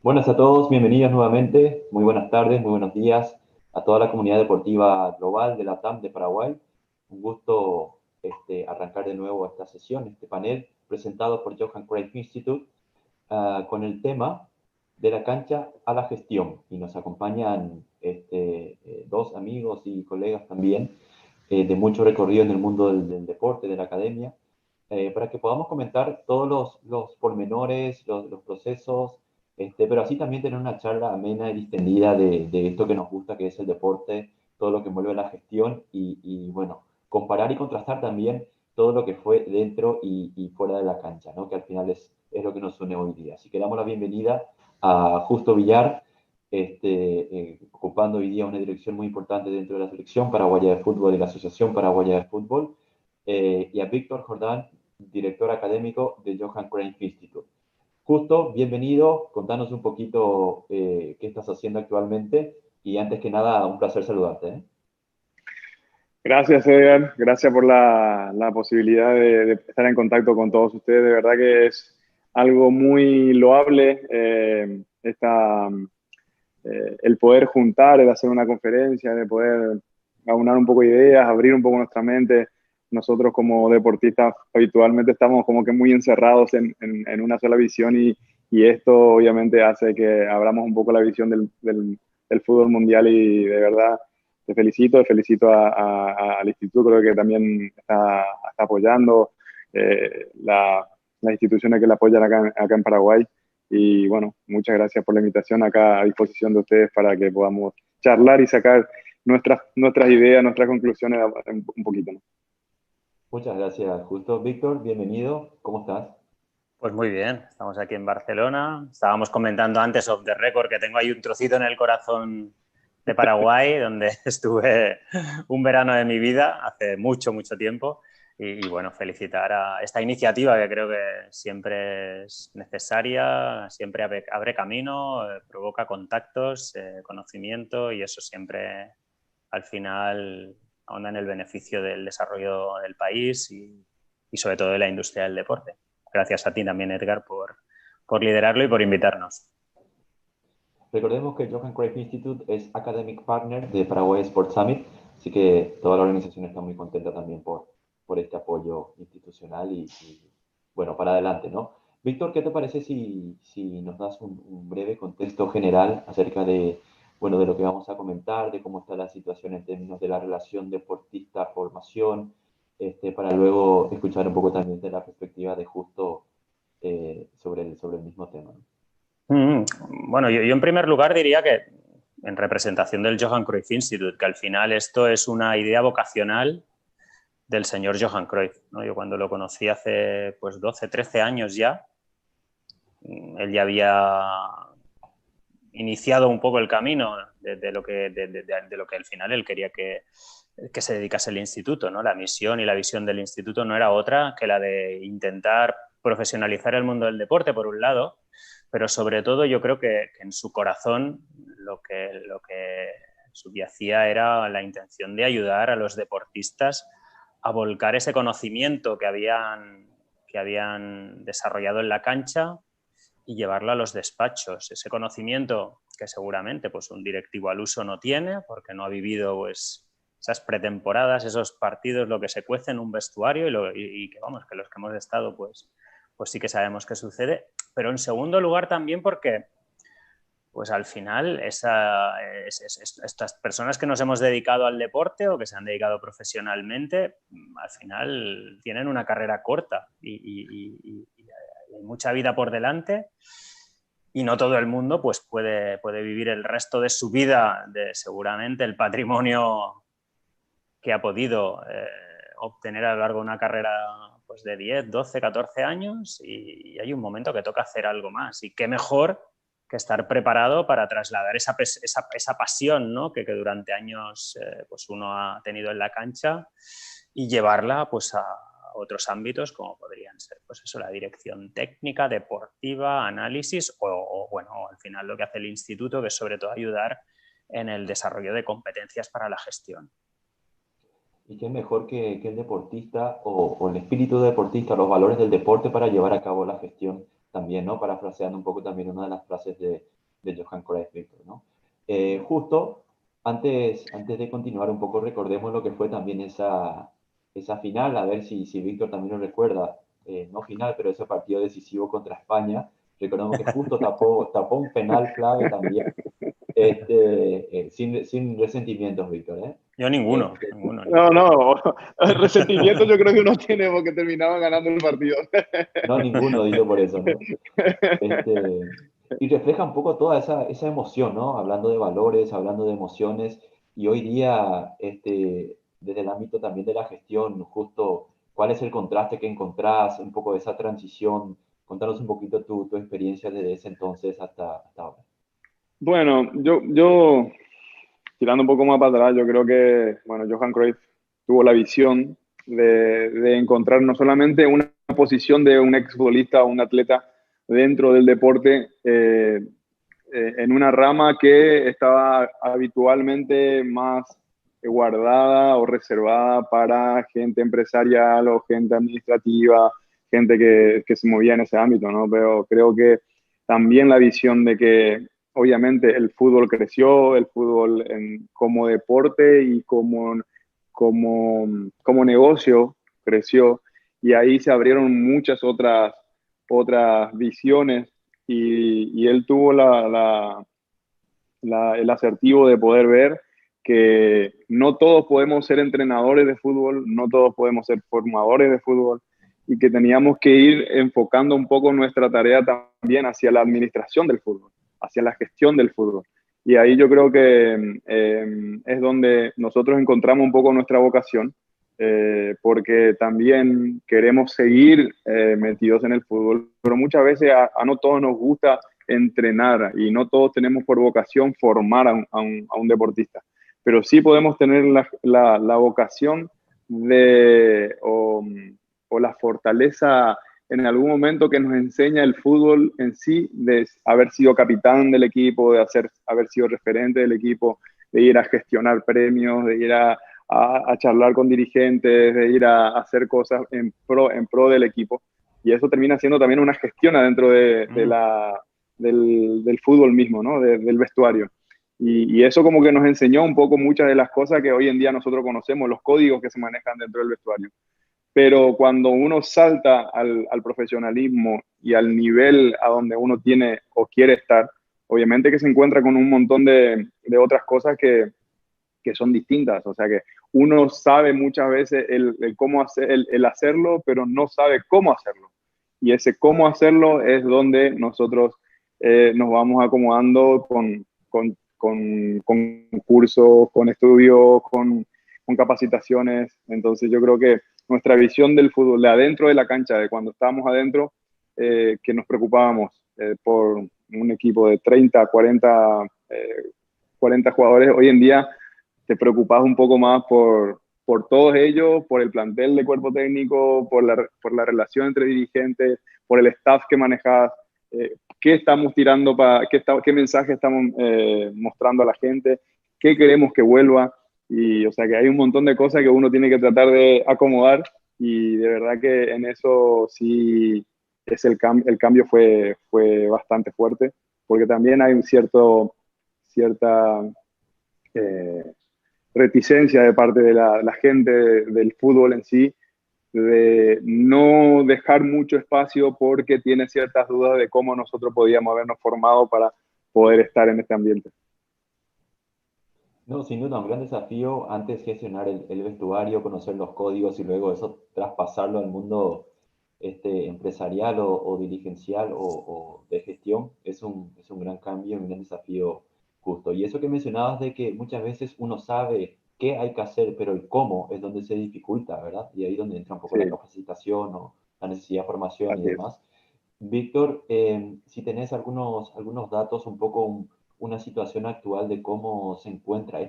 Buenas a todos, bienvenidos nuevamente. Muy buenas tardes, muy buenos días a toda la comunidad deportiva global de la TAM de Paraguay. Un gusto arrancar de nuevo esta sesión, este panel presentado por Johan Cruyff Institute con el tema de la cancha a la gestión. Y nos acompañan dos amigos y colegas también de mucho recorrido en el mundo del deporte, de la academia, para que podamos comentar todos los pormenores, los procesos, pero así también tener una charla amena y distendida de esto que nos gusta, que es el deporte, todo lo que envuelve la gestión bueno, comparar y contrastar también todo lo que fue dentro y fuera de la cancha, ¿no? Que al final es lo que nos une hoy día. Así que damos la bienvenida a Justo Villar, ocupando hoy día una dirección muy importante dentro de la selección paraguaya de fútbol y la Asociación Paraguaya de Fútbol, y a Víctor Jordán, director académico de Johan Cruyff Institute. Justo, bienvenido, contanos un poquito qué estás haciendo actualmente y antes que nada, un placer saludarte. Gracias, Edgar. Gracias por la posibilidad de estar en contacto con todos ustedes. De verdad que es algo muy loable el poder juntar, el hacer una conferencia, de poder aunar un poco de ideas, abrir un poco nuestra mente. Nosotros como deportistas habitualmente estamos como que muy encerrados en una sola visión y esto obviamente hace que abramos un poco la visión del fútbol mundial y de verdad te felicito al instituto, creo que también está apoyando las instituciones que le apoyan acá en Paraguay. Y bueno, muchas gracias por la invitación acá a disposición de ustedes para que podamos charlar y sacar nuestras ideas, nuestras conclusiones un poquito, ¿no? Muchas gracias, Justo. Víctor, bienvenido, ¿cómo estás? Pues muy bien, estamos aquí en Barcelona. Estábamos comentando antes off the record que tengo ahí un trocito en el corazón de Paraguay, donde estuve un verano de mi vida hace mucho, mucho tiempo. Y bueno, felicitar a esta iniciativa que creo que siempre es necesaria, siempre abre camino, provoca contactos, conocimiento y eso siempre al final ahonda en el beneficio del desarrollo del país y sobre todo de la industria del deporte. Gracias a ti también, Edgar, por liderarlo y por invitarnos. Recordemos que el Johan Cruyff Institute es Academic Partner de Paraguay Sports Summit, así que toda la organización está muy contenta también por este apoyo institucional bueno, para adelante, ¿no? Víctor, ¿qué te parece si nos das un breve contexto general acerca bueno, de lo que vamos a comentar, de cómo está la situación en términos de la relación deportista-formación, para luego escuchar un poco también de la perspectiva de Justo sobre el mismo tema, ¿no? Bueno, yo en primer lugar diría que en representación del Johan Cruyff Institute, que al final esto es una idea vocacional del señor Johan Cruyff, ¿no? Yo cuando lo conocí hace pues 12, 13 años ya, él ya había iniciado un poco el camino de lo que al final él quería que se dedicase el instituto, ¿no? La misión y la visión del instituto no era otra que la de intentar profesionalizar el mundo del deporte, por un lado, pero sobre todo yo creo que en su corazón lo que subyacía era la intención de ayudar a los deportistas a volcar ese conocimiento que habían desarrollado en la cancha y llevarlo a los despachos. Ese conocimiento que seguramente pues, un directivo al uso no tiene porque no ha vivido pues, esas pretemporadas, esos partidos, lo que se cuece en un vestuario y que vamos, que los que hemos estado pues sí que sabemos qué sucede. Pero en segundo lugar también porque pues al final estas personas que nos hemos dedicado al deporte o que se han dedicado profesionalmente, al final tienen una carrera corta y hay mucha vida por delante y no todo el mundo pues, puede vivir el resto de su vida de seguramente el patrimonio que ha podido obtener a lo largo de una carrera pues, de 10, 12, 14 años y hay un momento que toca hacer algo más. Y qué mejor que estar preparado para trasladar esa pasión, ¿no? que durante años pues uno ha tenido en la cancha y llevarla pues, a otros ámbitos como podrían ser pues eso, la dirección técnica, deportiva, análisis bueno, al final lo que hace el instituto, que es sobre todo ayudar en el desarrollo de competencias para la gestión. Y qué mejor que el deportista o el espíritu deportista, los valores del deporte para llevar a cabo la gestión también, ¿no? Parafraseando un poco también una de las frases de Johan Cruyff, Víctor, ¿no? Justo antes de continuar un poco, recordemos lo que fue también esa final, a ver si Víctor también lo recuerda, no final, pero ese partido decisivo contra España. Recordemos que justo tapó un penal clave también, sin resentimientos, Víctor, ¿eh? Yo ninguno. No, resentimiento yo creo que uno tiene porque terminaban ganando el partido. No, ninguno, digo por eso, ¿no? Y refleja un poco toda esa emoción, ¿no? Hablando de valores, hablando de emociones, y hoy día, desde el ámbito también de la gestión, justo, ¿cuál es el contraste que encontrás, un poco de esa transición? Contanos un poquito tu experiencia desde ese entonces hasta ahora. Bueno, yo tirando un poco más para atrás, yo creo que, bueno, Johan Cruyff tuvo la visión de encontrar no solamente una posición de un exfutbolista o un atleta dentro del deporte, en una rama que estaba habitualmente más guardada o reservada para gente empresarial o gente administrativa, gente que se movía en ese ámbito, ¿no? Pero creo que también la visión de que obviamente el fútbol creció, el fútbol como deporte y como negocio creció, y ahí se abrieron muchas otras visiones, y él tuvo el asertivo de poder ver que no todos podemos ser entrenadores de fútbol, no todos podemos ser formadores de fútbol, y que teníamos que ir enfocando un poco nuestra tarea también hacia la administración del fútbol, hacia la gestión del fútbol. Y ahí yo creo que es donde nosotros encontramos un poco nuestra vocación, porque también queremos seguir metidos en el fútbol, pero muchas veces a no todos nos gusta entrenar, y no todos tenemos por vocación formar a un deportista, pero sí podemos tener la vocación o la fortaleza en algún momento que nos enseña el fútbol en sí, de haber sido capitán del equipo, de haber sido referente del equipo, de ir a gestionar premios, de ir a charlar con dirigentes, de ir a hacer cosas en pro del equipo. Y eso termina siendo también una gestión adentro del fútbol mismo, ¿no? Del vestuario. Y eso como que nos enseñó un poco muchas de las cosas que hoy en día nosotros conocemos, los códigos que se manejan dentro del vestuario. Pero cuando uno salta al profesionalismo y al nivel a donde uno tiene o quiere estar, obviamente que se encuentra con un montón de otras cosas que son distintas. O sea que uno sabe muchas veces el cómo el hacerlo, pero no sabe cómo hacerlo. Y ese cómo hacerlo es donde nosotros nos vamos acomodando con cursos, con estudios, con capacitaciones. Entonces yo creo que nuestra visión del fútbol, de adentro de la cancha, de cuando estábamos adentro, que nos preocupábamos por un equipo de 30, 40 jugadores, hoy en día te preocupas un poco más por todos ellos, por el plantel de cuerpo técnico, por la relación entre dirigentes, por el staff que manejas, qué estamos tirando, qué mensaje estamos mostrando a la gente, qué queremos que vuelva. Y o sea que hay un montón de cosas que uno tiene que tratar de acomodar, y de verdad que en eso sí el cambio fue bastante fuerte, porque también hay cierta reticencia de parte de la gente del fútbol en sí, de no dejar mucho espacio porque tiene ciertas dudas de cómo nosotros podíamos habernos formado para poder estar en este ambiente. No, sin duda, un gran desafío antes gestionar el vestuario, conocer los códigos y luego eso traspasarlo al mundo empresarial o dirigencial o de gestión. Es un gran cambio, un gran desafío justo. Y eso que mencionabas de que muchas veces uno sabe qué hay que hacer, pero el cómo es donde se dificulta, ¿verdad? Y ahí es donde entra un poco Sí, la capacitación o la necesidad de formación y así es. demás. Víctor, si tenés algunos datos, un poco una situación actual de cómo se encuentra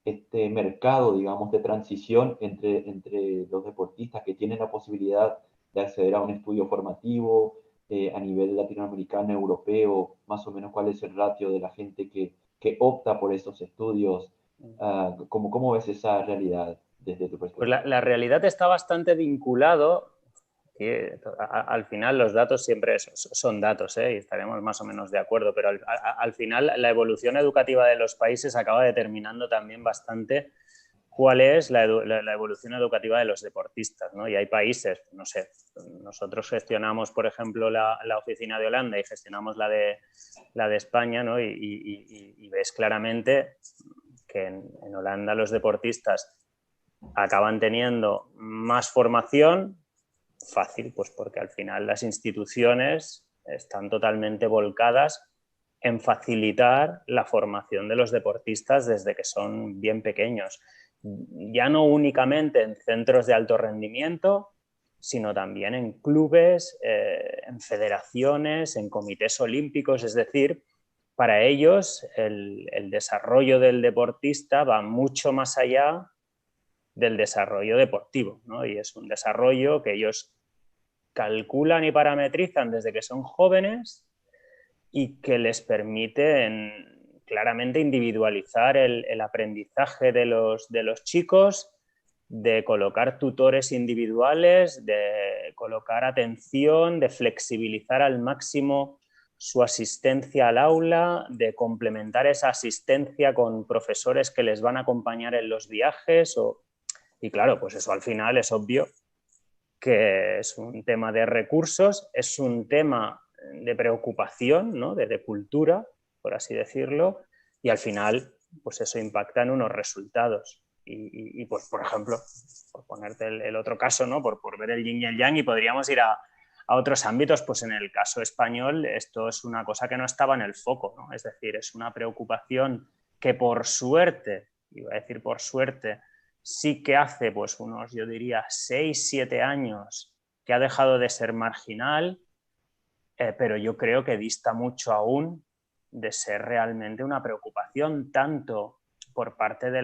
este mercado, digamos, de transición entre los deportistas que tienen la posibilidad de acceder a un estudio formativo a nivel latinoamericano, europeo, más o menos cuál es el ratio de la gente que opta por estos estudios. ¿Cómo ves esa realidad desde tu Pues perspectiva? la realidad está bastante vinculado Al final los datos siempre son datos, y estaremos más o menos de acuerdo, pero al final la evolución educativa de los países acaba determinando también bastante cuál es la evolución educativa de los deportistas, ¿no? Y hay países, no sé, nosotros gestionamos, por ejemplo, la oficina de Holanda y gestionamos la de España, ¿no? Y ves claramente que en Holanda los deportistas acaban teniendo más formación fácil, pues porque al final las instituciones están totalmente volcadas en facilitar la formación de los deportistas desde que son bien pequeños. Ya no únicamente en centros de alto rendimiento, sino también en clubes, en federaciones, en comités olímpicos. Es decir, para ellos el desarrollo del deportista va mucho más allá del desarrollo deportivo, ¿no? Y es un desarrollo que ellos calculan y parametrizan desde que son jóvenes y que les permite claramente individualizar el aprendizaje de los chicos, de colocar tutores individuales, de colocar atención, de flexibilizar al máximo su asistencia al aula, de complementar esa asistencia con profesores que les van a acompañar en los viajes. Y claro, pues eso al final es obvio que es un tema de recursos, es un tema de preocupación, ¿no? de cultura, por así decirlo, y al final pues eso impacta en unos resultados. Y pues, por ejemplo, por ponerte el otro caso, ¿no? por ver el yin y el yang, y podríamos ir a otros ámbitos, pues en el caso español esto es una cosa que no estaba en el foco, ¿no? Es decir, es una preocupación que por suerte, iba a decir por suerte, sí que hace pues unos, yo diría, 6, 7 años que ha dejado de ser marginal, pero yo creo que dista mucho aún de ser realmente una preocupación tanto por parte de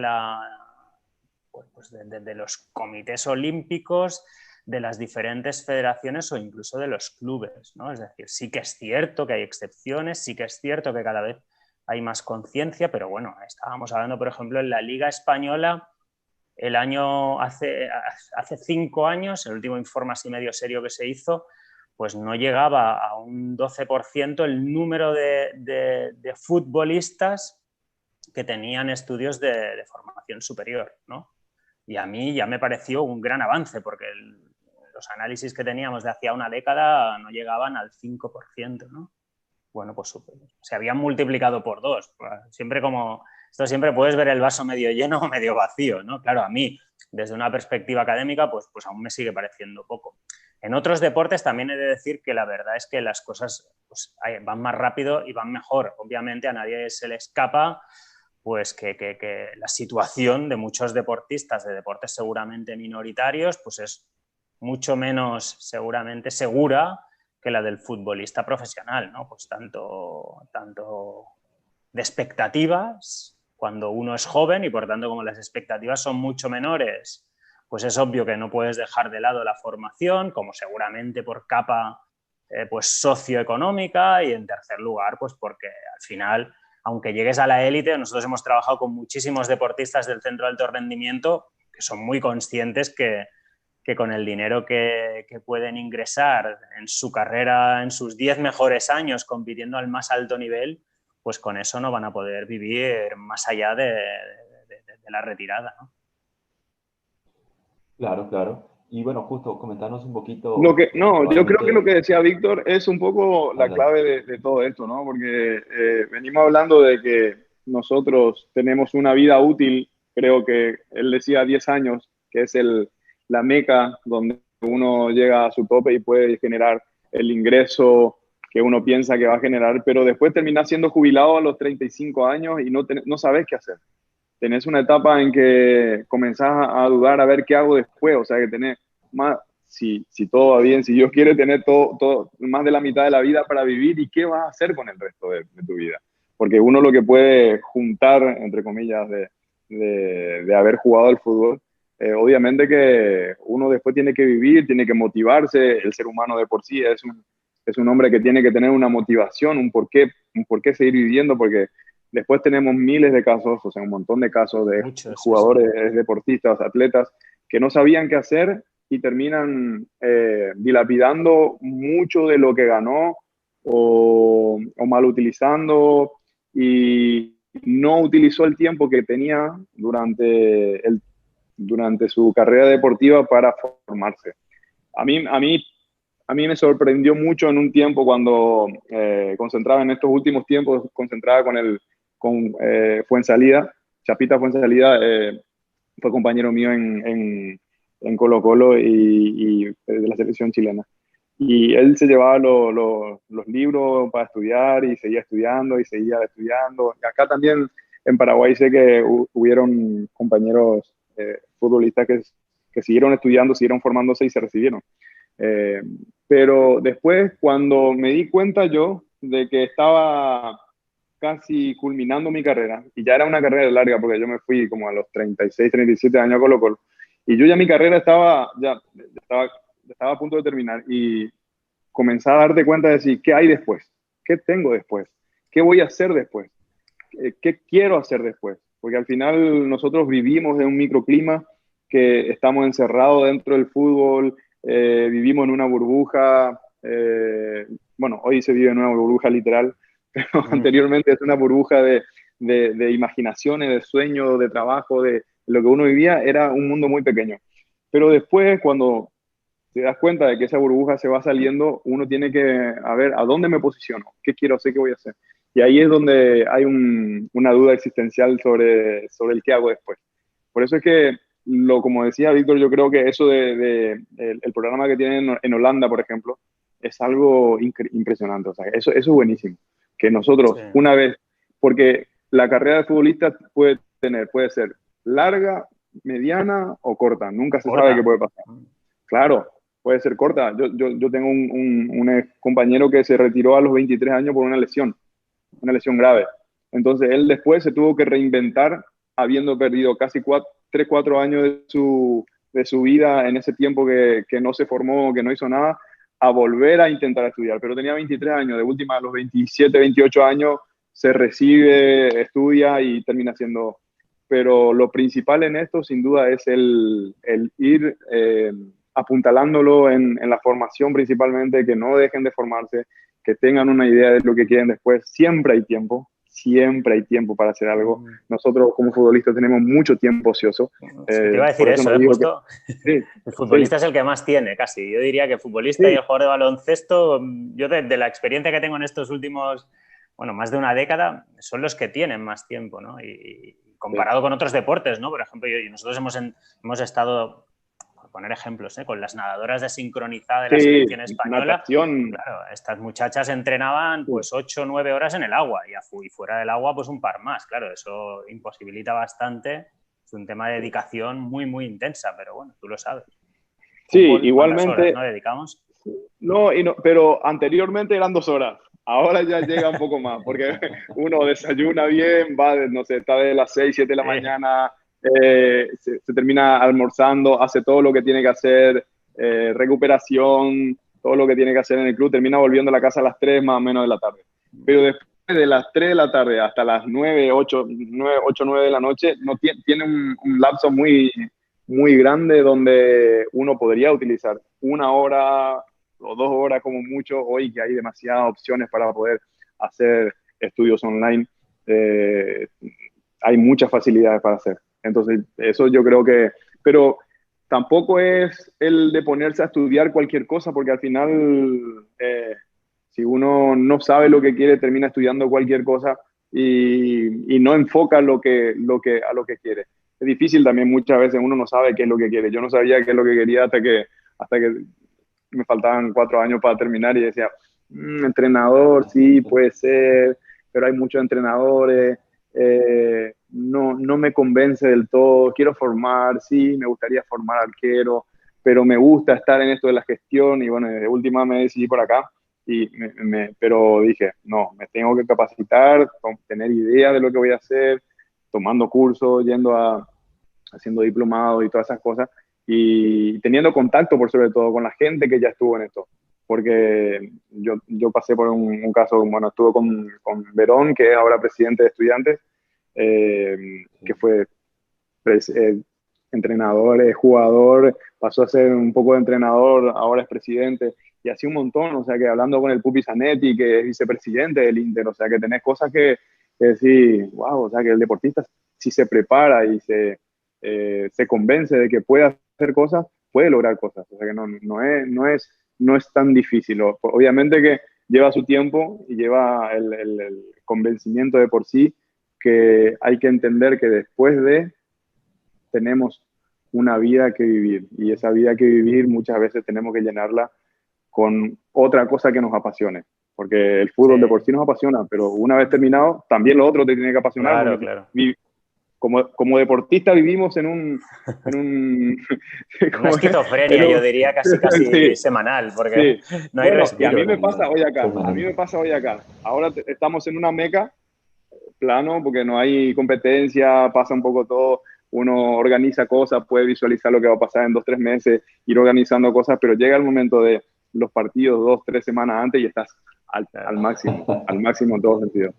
los comités olímpicos, de las diferentes federaciones o incluso de los clubes, ¿no? Es decir, sí que es cierto que hay excepciones, sí que es cierto que cada vez hay más conciencia, pero bueno, estábamos hablando, por ejemplo, en la Liga Española, el año hace 5 años, el último informe así medio serio que se hizo, pues no llegaba a un 12% el número de futbolistas que tenían estudios de formación superior, ¿no? Y a mí ya me pareció un gran avance, porque los análisis que teníamos de hacía una década no llegaban al 5%, ¿no? Bueno, pues se habían multiplicado por 2. Esto siempre puedes ver el vaso medio lleno o medio vacío, ¿no? Claro, a mí, desde una perspectiva académica, pues aún me sigue pareciendo poco. En otros deportes también he de decir que la verdad es que las cosas pues, van más rápido y van mejor. Obviamente a nadie se le escapa pues que la situación de muchos deportistas de deportes seguramente minoritarios pues es mucho menos seguramente segura que la del futbolista profesional, ¿no? Pues tanto de expectativas cuando uno es joven y por tanto como las expectativas son mucho menores, pues es obvio que no puedes dejar de lado la formación, como seguramente por capa pues socioeconómica, y en tercer lugar pues porque al final, aunque llegues a la élite, nosotros hemos trabajado con muchísimos deportistas del centro de alto rendimiento que son muy conscientes que con el dinero que pueden ingresar en su carrera, en sus 10 mejores años compitiendo al más alto nivel, pues con eso no van a poder vivir más allá de la retirada, ¿no? Claro, claro. Y bueno, justo comentarnos un poquito, Yo creo que lo probablemente, que decía Víctor es un poco la adelante. clave de todo esto, ¿no? Porque venimos hablando de que nosotros tenemos una vida útil, creo que él decía 10 años, que es la meca donde uno llega a su tope y puede generar el ingreso que uno piensa que va a generar, pero después terminás siendo jubilado a los 35 años y no sabes qué hacer. Tenés una etapa en que comenzás a dudar a ver qué hago después, o sea que tenés más, si todo va bien, si Dios quiere tener todo, más de la mitad de la vida para vivir, ¿y qué vas a hacer con el resto de tu vida? Porque uno lo que puede juntar, entre comillas, de haber jugado al fútbol, obviamente que uno después tiene que vivir, tiene que motivarse, el ser humano de por sí es un hombre que tiene que tener una motivación, un por qué seguir viviendo, porque después tenemos miles de casos, o sea, un montón de casos de Muchos, sí, sí. jugadores, deportistas, atletas, que no sabían qué hacer y terminan dilapidando mucho de lo que ganó o mal utilizando, y no utilizó el tiempo que tenía durante su carrera deportiva para formarse. A mí me sorprendió mucho en un tiempo cuando concentraba en estos últimos tiempos, concentraba con Fuenzalida. Chapita Fuenzalida fue compañero mío en Colo-Colo y de la selección chilena. Y él se llevaba los libros para estudiar y seguía estudiando y seguía estudiando. Y acá también en Paraguay sé que hubieron compañeros futbolistas que siguieron estudiando, siguieron formándose y se recibieron. Eh, pero después, cuando me di cuenta yo de que estaba casi culminando mi carrera, y ya era una carrera larga porque yo me fui como a los 36, 37 años a Colo-Colo, y yo ya mi carrera estaba a punto de terminar, y comencé a darte cuenta de decir, ¿qué hay después? ¿Qué tengo después? ¿Qué voy a hacer después? ¿Qué quiero hacer después? Porque al final nosotros vivimos en un microclima que estamos encerrados dentro del fútbol, vivimos en una burbuja, bueno, hoy se vive en una burbuja literal, pero anteriormente es una burbuja de imaginaciones, de sueños, de trabajo, de lo que uno vivía, era un mundo muy pequeño. Pero después, cuando te das cuenta de que esa burbuja se va saliendo, uno tiene que a ver a dónde me posiciono, qué quiero hacer, qué voy a hacer. Y ahí es donde hay una duda existencial sobre el qué hago después. Por eso es que, como decía Víctor, yo creo que eso el programa que tienen en Holanda, por ejemplo, es algo impresionante. O sea, eso es buenísimo. Que nosotros, Sí. una vez, porque la carrera de futbolista puede ser larga, mediana o corta. Nunca se sabe qué puede pasar. Claro, puede ser corta. Yo tengo un ex compañero que se retiró a los 23 años por una lesión grave. Entonces él después se tuvo que reinventar, habiendo perdido casi 3, 4 años de su vida en ese tiempo que no se formó, que no hizo nada, a volver a intentar estudiar. Pero tenía 23 años, de última a los 27, 28 años se recibe, estudia y termina siendo. Pero lo principal en esto, sin duda, es el ir apuntalándolo en la formación principalmente, que no dejen de formarse, que tengan una idea de lo que quieren después. Siempre hay tiempo para hacer algo. Nosotros como futbolistas tenemos mucho tiempo ocioso. Te iba a decir eso, justo. Sí, el futbolista es el que más tiene, casi. Yo diría que el futbolista y el jugador de baloncesto, yo de la experiencia que tengo en estos últimos, bueno, más de una década, son los que tienen más tiempo, ¿no? Y comparado con otros deportes, ¿no? Por ejemplo, nosotros hemos estado, por poner ejemplos, con las nadadoras de sincronizada de la selección española. Natación. Claro, estas muchachas entrenaban pues 8 o 9 horas en el agua y fuera del agua pues un par más. Claro, eso imposibilita bastante. Es un tema de dedicación muy, muy intensa, pero bueno, tú lo sabes. Sí, Fútbol, igualmente. ¿cuántas horas no dedicamos? No, pero anteriormente eran 2 horas. Ahora ya llega un poco más, porque uno desayuna bien, no sé, está de las 6, 7 de la mañana, se termina almorzando, hace todo lo que tiene que hacer, recuperación, todo lo que tiene que hacer en el club, termina volviendo a la casa a las 3 más o menos de la tarde. Pero después de las 3 de la tarde hasta las 9, 8, 9 de la noche, no tiene un lapso muy, muy grande donde uno podría utilizar 1 hora o 2 horas como mucho, hoy que hay demasiadas opciones para poder hacer estudios online, hay muchas facilidades para hacer. Entonces, eso yo creo que, pero tampoco es el de ponerse a estudiar cualquier cosa, porque al final, si uno no sabe lo que quiere, termina estudiando cualquier cosa y no enfoca a lo que quiere. Es difícil también, muchas veces uno no sabe qué es lo que quiere. Yo no sabía qué es lo que quería hasta que me faltaban 4 años para terminar y decía, entrenador, sí, puede ser, pero hay muchos entrenadores, no me convence del todo, quiero formar, sí, me gustaría formar arquero, pero me gusta estar en esto de la gestión y bueno, de última me decidí por acá, pero dije, no, me tengo que capacitar, tener idea de lo que voy a hacer, tomando cursos, haciendo diplomados y todas esas cosas, y teniendo contacto por sobre todo con la gente que ya estuvo en esto, porque yo pasé por un caso, bueno, estuve con Verón, que es ahora presidente de estudiantes, que fue entrenador, es jugador, pasó a ser un poco de entrenador, ahora es presidente, y así un montón, o sea que hablando con el Pupi Zanetti, que es vicepresidente del Inter, o sea que tenés cosas que decir, wow, o sea que el deportista si se prepara y se convence de que puede hacer cosas, puede lograr cosas, o sea que no es tan difícil, obviamente que lleva su tiempo y lleva el convencimiento de por sí, que hay que entender que después de tenemos una vida que vivir y esa vida que vivir muchas veces tenemos que llenarla con otra cosa que nos apasione, porque el fútbol de por sí nos apasiona, pero una vez terminado, también lo otro te tiene que apasionar. Claro, claro. Como deportista vivimos en una esquizofrenia, yo diría casi sí, semanal, porque sí. no hay respiro. Y a mí me pasa hoy acá. Ahora estamos en una meca plano porque no hay competencia, pasa un poco todo, uno organiza cosas, puede visualizar lo que va a pasar en 2, 3 meses, ir organizando cosas, pero llega el momento de los partidos 2, 3 semanas antes y estás al máximo en todo sentido.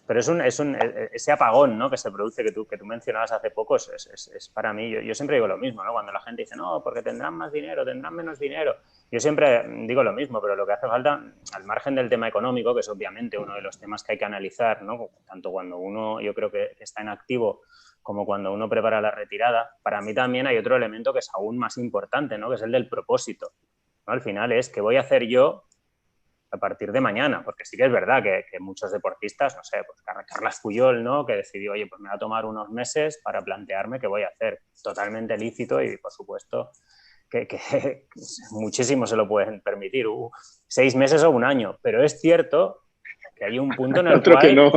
Pero ese apagón, ¿no?, que se produce, que tú mencionabas hace poco, es para mí, yo siempre digo lo mismo, ¿no? Cuando la gente dice, no, porque tendrán más dinero, tendrán menos dinero, yo siempre digo lo mismo, pero lo que hace falta, al margen del tema económico, que es obviamente uno de los temas que hay que analizar, ¿no?, tanto cuando uno, yo creo que está en activo, como cuando uno prepara la retirada, para mí también hay otro elemento que es aún más importante, ¿no?, que es el del propósito, ¿no? Al final es, ¿qué voy a hacer yo a partir de mañana? Porque sí que es verdad que muchos deportistas, no sé, pues Carles Puyol, ¿no?, que decidió, oye, pues me voy a tomar unos meses para plantearme qué voy a hacer. Totalmente lícito y, por supuesto, que muchísimo se lo pueden permitir, 6 meses o un año, pero es cierto que hay un punto en el Otro cual... que no.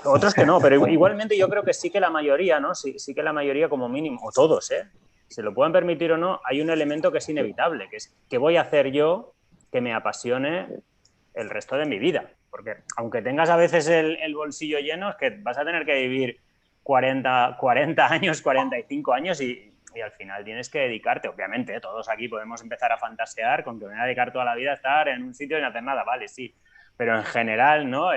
Otros que no, pero igualmente yo creo que sí que la mayoría, ¿no? Sí que la mayoría como mínimo, o todos, se lo puedan permitir o no, hay un elemento que es inevitable, que es ¿qué voy a hacer yo que me apasione el resto de mi vida? Porque aunque tengas a veces el bolsillo lleno, es que vas a tener que vivir 40 años, 45 años y al final tienes que dedicarte, obviamente, todos aquí podemos empezar a fantasear con que me voy a dedicar toda la vida a estar en un sitio y no hacer nada, vale, sí, pero en general, ¿no?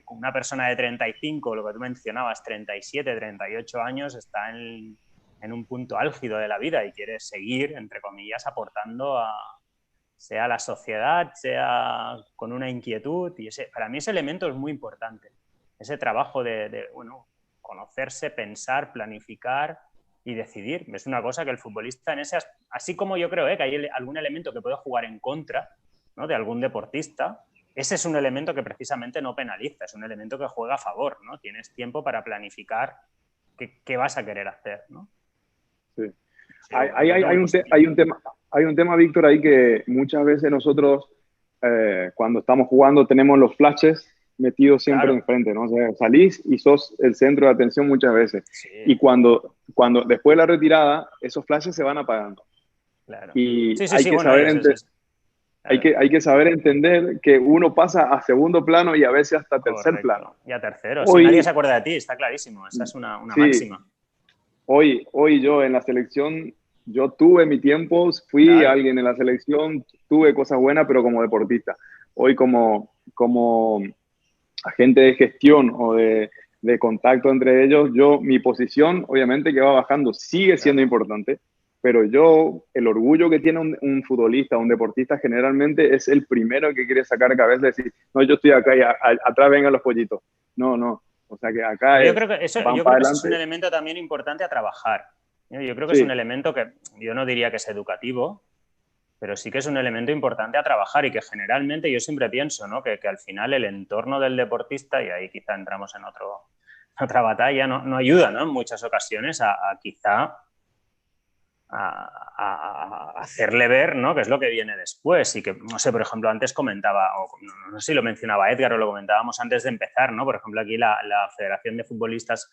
Una persona de 35, lo que tú mencionabas, 37, 38 años, está en un punto álgido de la vida y quiere seguir, entre comillas, aportando sea a la sociedad, sea con una inquietud, y para mí ese elemento es muy importante, ese trabajo de conocerse, pensar, planificar y decidir. Es una cosa que el futbolista así como yo creo que hay algún elemento que puede jugar en contra, ¿no?, de algún deportista, ese es un elemento que precisamente no penaliza, es un elemento que juega a favor, ¿no? Tienes tiempo para planificar qué vas a querer hacer, ¿no? Sí. Hay un tema, Víctor, ahí que muchas veces nosotros, cuando estamos jugando, tenemos los flashes metidos siempre enfrente, ¿no? O sea, salís y sos el centro de atención muchas veces. Sí. Y cuando después de la retirada, esos flashes se van apagando. Claro. Y hay que saber hay que saber entender que uno pasa a segundo plano y a veces hasta tercer plano. Y a tercero. Si nadie se acuerda de ti, está clarísimo. Esa es una máxima. Hoy yo en la selección, yo tuve mi tiempo, fui alguien en la selección, tuve cosas buenas, pero como deportista. Hoy como agente de gestión o de contacto entre ellos, mi posición obviamente que va bajando, sigue siendo importante, pero el orgullo que tiene un futbolista, un deportista, generalmente es el primero que quiere sacar cabeza y decir, no, yo estoy acá y atrás vengan los pollitos. No. O sea que acá yo creo que eso es un elemento también importante a trabajar. Yo creo que es un elemento que yo no diría que es educativo, pero sí que es un elemento importante a trabajar y que generalmente yo siempre pienso, ¿no?, que al final el entorno del deportista, y ahí quizá entramos en otra batalla, no ayuda, ¿no?, en muchas ocasiones a quizá a hacerle ver, ¿no?, qué es lo que viene después y que, no sé, por ejemplo, antes comentaba, o no sé si lo mencionaba Edgar o lo comentábamos antes de empezar, ¿no? Por ejemplo, aquí la Federación de Futbolistas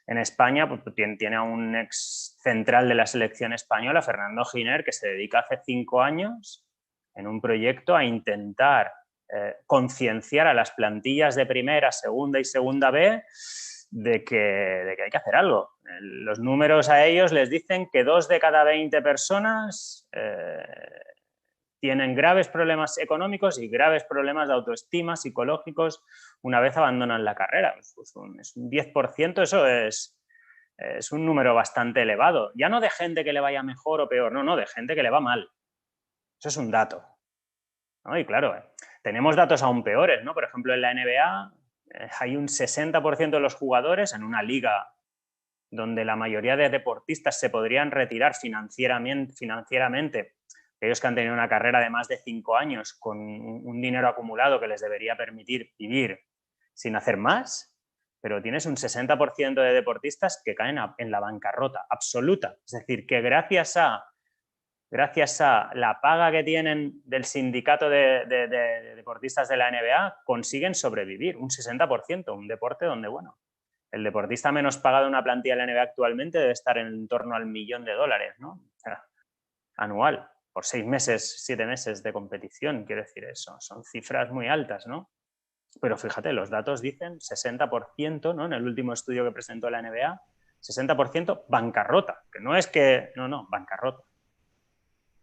en España pues, tiene a un ex central de la selección española, Fernando Giner, que se dedica hace 5 años en un proyecto a intentar concienciar a las plantillas de primera, segunda y segunda B de que hay que hacer algo. Los números a ellos les dicen que 2 de cada 20 personas tienen graves problemas económicos y graves problemas de autoestima, psicológicos, una vez abandonan la carrera. Es un 10%, eso es es un número bastante elevado. Ya no de gente que le vaya mejor o peor, no, de gente que le va mal. Eso es un dato, ¿no? Y claro, tenemos datos aún peores, ¿no? Por ejemplo, en la NBA hay un 60% de los jugadores en una liga donde la mayoría de deportistas se podrían retirar financieramente, aquellos que han tenido una carrera de más de 5 años con un dinero acumulado que les debería permitir vivir sin hacer más, pero tienes un 60% de deportistas que caen en la bancarrota absoluta. Es decir, que gracias a la paga que tienen del sindicato de deportistas de la NBA, consiguen sobrevivir un 60%, un deporte donde, bueno, el deportista menos pagado en una plantilla de la NBA actualmente debe estar en torno al $1.000.000, ¿no? O sea, anual, por 6 meses, 7 meses de competición, quiero decir eso. Son cifras muy altas, ¿no? Pero fíjate, los datos dicen 60%, ¿no? En el último estudio que presentó la NBA, 60% bancarrota, que no es que, no, bancarrota.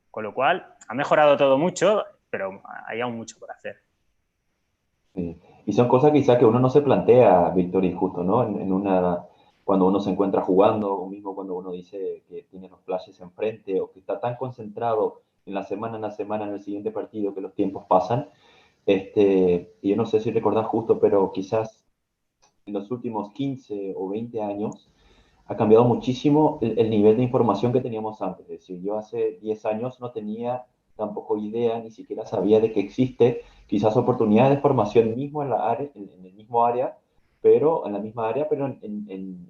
Con lo cual, ha mejorado todo mucho, pero hay aún mucho por hacer. Sí. Y son cosas quizás que uno no se plantea, Víctor, y justo, ¿no? Cuando uno se encuentra jugando, o mismo cuando uno dice que tiene los flashes enfrente, o que está tan concentrado en la semana, en el siguiente partido, que los tiempos pasan. Y yo no sé si recordás justo, pero quizás en los últimos 15 o 20 años ha cambiado muchísimo el nivel de información que teníamos antes. Es decir, yo hace 10 años no tenía tampoco idea, ni siquiera sabía de que existe quizás oportunidades de formación mismo en la área, en el mismo área, pero en la misma área, pero en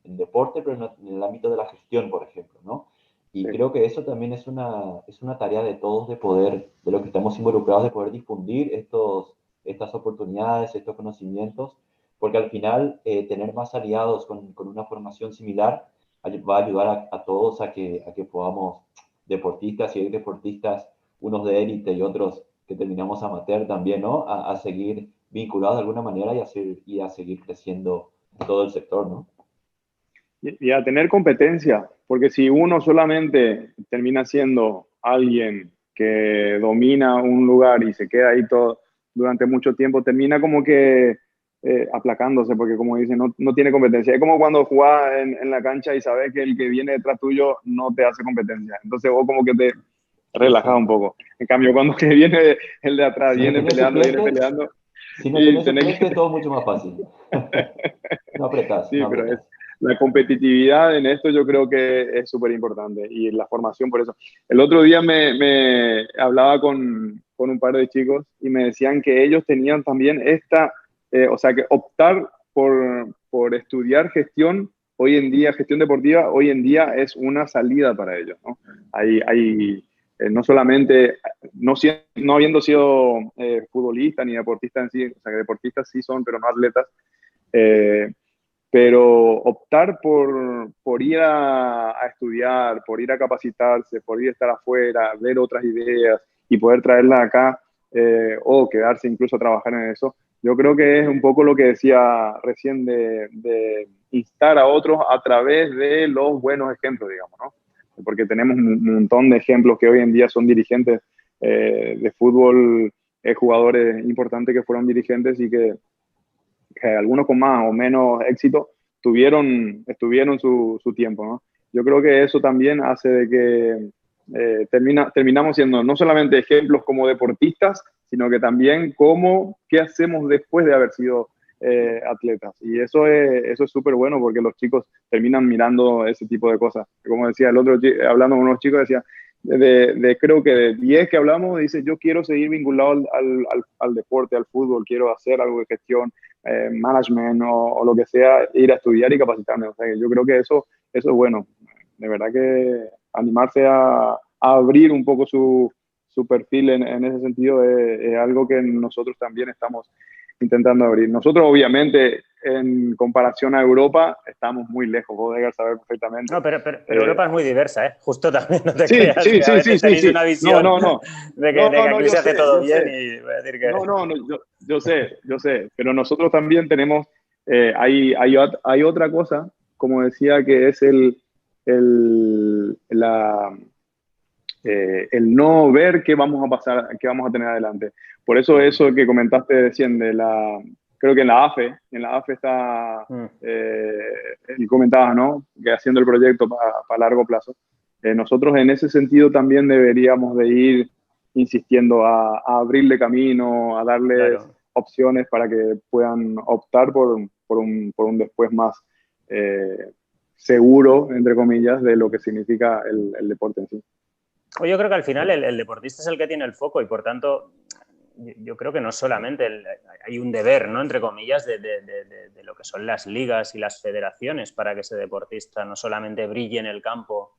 deporte, pero en el ámbito de la gestión, por ejemplo, ¿no? Y Sí. creo que eso también es una tarea de todos de poder, de los que estamos involucrados, de poder difundir estas oportunidades, estos conocimientos, porque al final tener más aliados con una formación similar va a ayudar a todos a que podamos, deportistas, y hay deportistas, unos de élite y otros que terminamos amateur también, ¿no? A seguir vinculados de alguna manera y a seguir creciendo en todo el sector, ¿no? Y a tener competencia, porque si uno solamente termina siendo alguien que domina un lugar y se queda ahí todo durante mucho tiempo, termina como que aplacándose, porque como dicen, no tiene competencia. Es como cuando jugás en la cancha y sabes que el que viene detrás tuyo no te hace competencia. Entonces vos como que te relajás un Exacto. poco. En cambio, cuando que viene el de atrás, Si no tenés viene suplente, peleando, si no y tenés tenés suplente, que... es todo mucho más fácil. No apretás, Sí, no pero apretás. la competitividad en esto yo creo que es súper importante y la formación por eso. El otro día me hablaba con un par de chicos y me decían que ellos tenían también o sea, que optar por estudiar gestión hoy en día, gestión deportiva, hoy en día es una salida para ellos, ¿no? No solamente, no habiendo sido futbolista ni deportista en sí, o sea, que deportistas sí son, pero no atletas, eh, pero optar por ir a estudiar, por ir a capacitarse, por ir a estar afuera, ver otras ideas y poder traerlas acá o quedarse incluso a trabajar en eso, yo creo que es un poco lo que decía recién de instar a otros a través de los buenos ejemplos, digamos, ¿no? Porque tenemos un montón de ejemplos que hoy en día son dirigentes de fútbol, jugadores importantes que fueron dirigentes y que algunos con más o menos éxito estuvieron su tiempo, ¿no? Yo creo que eso también hace de que terminamos siendo no solamente ejemplos como deportistas, sino que también como qué hacemos después de haber sido atletas. Y eso es súper bueno porque los chicos terminan mirando ese tipo de cosas. Como decía el otro, hablando con unos chicos, decía, creo que de 10 que hablamos, dice, yo quiero seguir vinculado al deporte, al fútbol, quiero hacer algo de gestión, management o lo que sea, ir a estudiar y capacitarme. O sea, yo creo que eso es bueno. De verdad que animarse a abrir un poco su perfil en ese sentido es algo que nosotros también estamos intentando abrir. Nosotros, obviamente, en comparación a Europa, estamos muy lejos, vos debes saber perfectamente. No, pero Europa es muy diversa, ¿eh? Justo también, no te Sí, creas sí, que a sí, sí, veces sí, tenéis sí. una No, visión no, no. de No, que no, no, aquí se yo hace sé, todo yo bien sé. y voy a decir que... No, no, no, yo sé, pero nosotros también tenemos, hay otra cosa, como decía, que es el, la, el no ver qué vamos a pasar, qué vamos a tener adelante. Por eso que comentaste recién creo que en la AFE está, él comentaba, ¿no? Que haciendo el proyecto para largo plazo. Nosotros en ese sentido también deberíamos de ir insistiendo a abrirle camino, a darles Claro. opciones para que puedan optar por un después más seguro, entre comillas, de lo que significa el deporte en sí. Yo creo que al final el deportista es el que tiene el foco y por tanto yo creo que no solamente hay un deber, ¿no? Entre comillas, de lo que son las ligas y las federaciones para que ese deportista no solamente brille en el campo,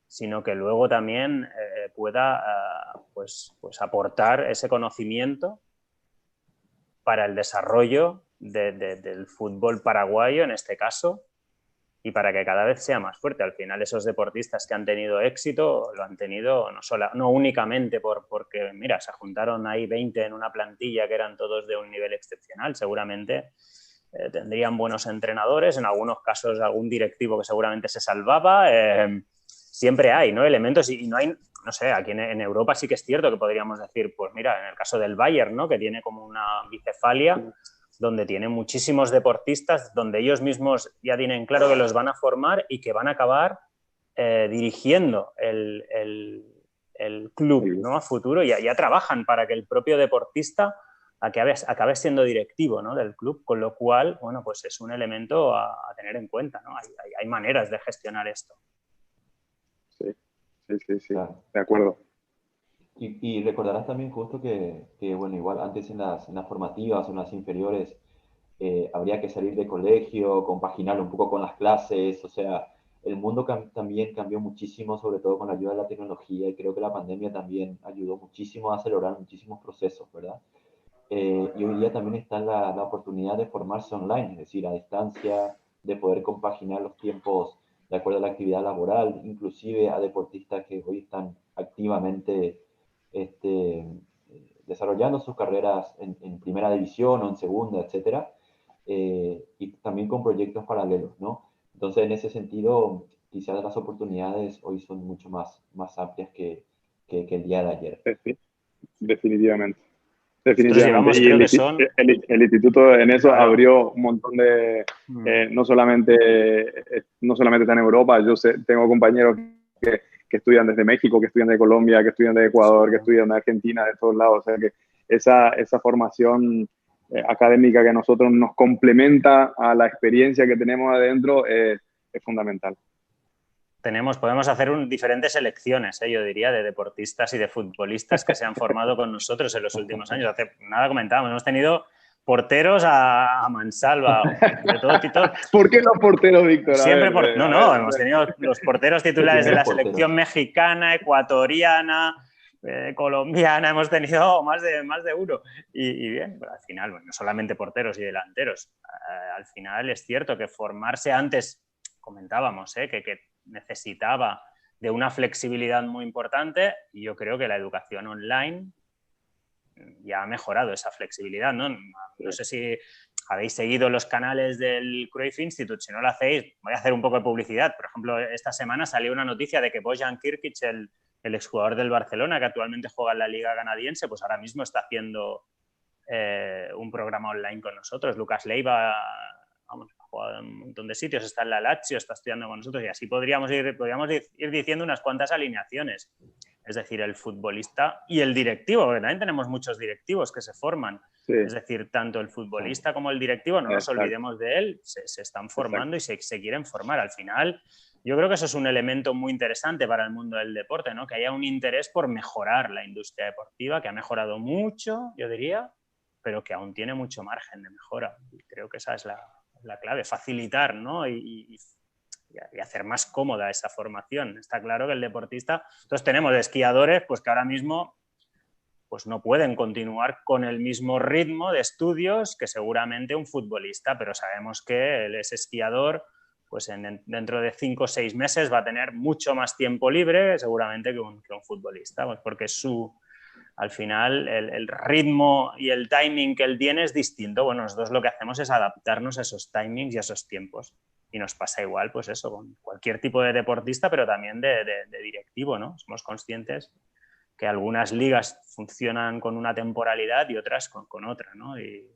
sino que luego también pueda pues aportar ese conocimiento para el desarrollo del fútbol paraguayo, en este caso, y para que cada vez sea más fuerte. Al final, esos deportistas que han tenido éxito lo han tenido no únicamente porque, mira, se juntaron ahí 20 en una plantilla que eran todos de un nivel excepcional. Seguramente tendrían buenos entrenadores, en algunos casos algún directivo que seguramente se salvaba. Siempre hay, ¿no? Elementos y no hay, no sé, aquí en Europa sí que es cierto que podríamos decir, pues mira, en el caso del Bayern, ¿no? Que tiene como una bicefalia, donde tienen muchísimos deportistas, donde ellos mismos ya tienen claro que los van a formar y que van a acabar dirigiendo el club, ¿no? A futuro. Ya trabajan para que el propio deportista acabe siendo directivo, ¿no? Del club, con lo cual, bueno, pues es un elemento a tener en cuenta, ¿no? Hay maneras de gestionar esto. Sí, Claro. de acuerdo. Y recordarás también justo que, bueno, igual antes en las formativas o en las inferiores habría que salir de colegio, compaginar un poco con las clases, o sea, el mundo también cambió muchísimo, sobre todo con la ayuda de la tecnología, y creo que la pandemia también ayudó muchísimo a acelerar muchísimos procesos, ¿verdad? Y hoy día también está la oportunidad de formarse online, es decir, a distancia, de poder compaginar los tiempos de acuerdo a la actividad laboral, inclusive a deportistas que hoy están activamente desarrollando sus carreras en primera división o en segunda, etcétera, y también con proyectos paralelos, ¿no? Entonces, en ese sentido, quizás las oportunidades hoy son mucho más amplias que el día de ayer. Sí, definitivamente. Nosotros Definitivamente. llevamos, Y creo que son... el instituto en eso Claro. abrió un montón de... no solamente está en Europa, tengo compañeros que estudian desde México, que estudian de Colombia, que estudian de Ecuador, que estudian de Argentina, de todos lados. O sea que esa formación académica que a nosotros nos complementa a la experiencia que tenemos adentro es fundamental. Podemos hacer diferentes selecciones, yo diría, de deportistas y de futbolistas que se han formado con nosotros en los últimos años. Hace nada comentábamos, hemos tenido porteros a mansalva, de todo tipo. ¿Por qué los porteros, Víctor? Siempre hemos tenido los porteros titulares de la selección mexicana, ecuatoriana, colombiana, hemos tenido más de uno. Y bien, pero al final, bueno, no solamente porteros y delanteros. Al final es cierto que formarse antes, comentábamos, que necesitaba de una flexibilidad muy importante, y yo creo que la educación online ya ha mejorado esa flexibilidad, ¿no? No sé si habéis seguido los canales del Cruyff Institute. Si no lo hacéis, voy a hacer un poco de publicidad. Por ejemplo, esta semana salió una noticia de que Bojan Kirkic, el exjugador del Barcelona, que actualmente juega en la Liga Canadiense, pues ahora mismo está haciendo un programa online con nosotros. Lucas Leiva, vamos, ha jugado en un montón de sitios, está en la Lazio, está estudiando con nosotros, y así podríamos ir diciendo unas cuantas alineaciones. Es decir, el futbolista y el directivo, porque también tenemos muchos directivos que se forman. Sí. Es decir, tanto el futbolista como el directivo, no nos olvidemos de él, se están formando y se quieren formar. Al final, yo creo que eso es un elemento muy interesante para el mundo del deporte, ¿no? Que haya un interés por mejorar la industria deportiva, que ha mejorado mucho, yo diría, pero que aún tiene mucho margen de mejora. Y creo que esa es la clave, facilitar, ¿no? Y hacer más cómoda esa formación. Está claro que el deportista... Entonces tenemos esquiadores pues que ahora mismo pues no pueden continuar con el mismo ritmo de estudios que seguramente un futbolista, pero sabemos que ese esquiador pues dentro de 5 o 6 meses va a tener mucho más tiempo libre seguramente que un futbolista, pues porque al final el ritmo y el timing que él tiene es distinto. Bueno, nosotros lo que hacemos es adaptarnos a esos timings y a esos tiempos. Y nos pasa igual, pues eso, con cualquier tipo de deportista, pero también de directivo, ¿no? Somos conscientes que algunas ligas funcionan con una temporalidad y otras con otra, ¿no? Y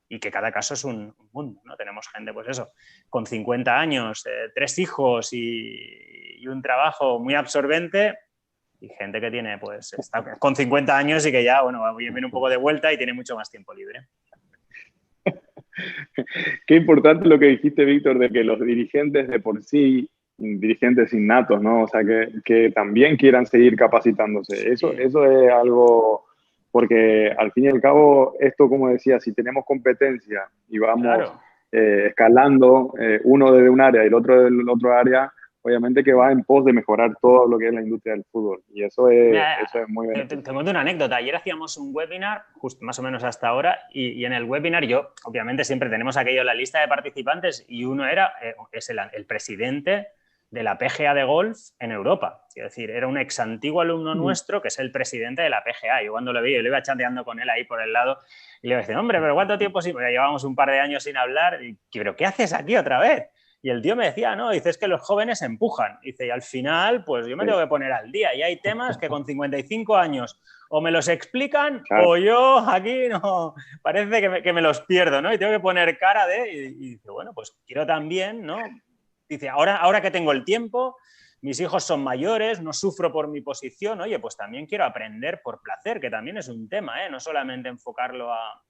y que cada caso es un mundo, ¿no? Tenemos gente, pues eso, con 50 años, 3 hijos y un trabajo muy absorbente, y gente que tiene, pues, está con 50 años y que ya, bueno, viene un poco de vuelta y tiene mucho más tiempo libre. Qué importante lo que dijiste, Víctor, de que los dirigentes de por sí, dirigentes innatos, ¿no? O sea, que también quieran seguir capacitándose. Sí. Eso es algo, porque al fin y al cabo, esto, como decía, si tenemos competencia y vamos Claro. escalando, uno desde un área y el otro del otro área, obviamente que va en pos de mejorar todo lo que es la industria del fútbol. Y eso es muy Te beneficioso. cuento una anécdota. Ayer hacíamos un webinar, justo más o menos hasta ahora, y en el webinar yo, obviamente siempre tenemos aquello en la lista de participantes y uno era, es el presidente de la PGA de golf en Europa. Es decir, era un ex antiguo alumno nuestro que es el presidente de la PGA. Yo cuando lo vi, yo le iba chateando con él ahí por el lado y le iba diciendo, hombre, pero ¿cuánto tiempo sin? Ya llevábamos un par de años sin hablar. Y, ¿pero qué haces aquí otra vez? Y el tío me decía, no, dice, es que los jóvenes empujan. Dice, y al final, pues yo me tengo que poner al día. Y hay temas que con 55 años o me los explican Claro. o yo aquí no, parece que me los pierdo, ¿no? Y tengo que poner cara de... Y dice, bueno, pues quiero también, ¿no? Dice, ahora que tengo el tiempo, mis hijos son mayores, no sufro por mi posición, oye, pues también quiero aprender por placer, que también es un tema, ¿eh? No solamente enfocarlo a...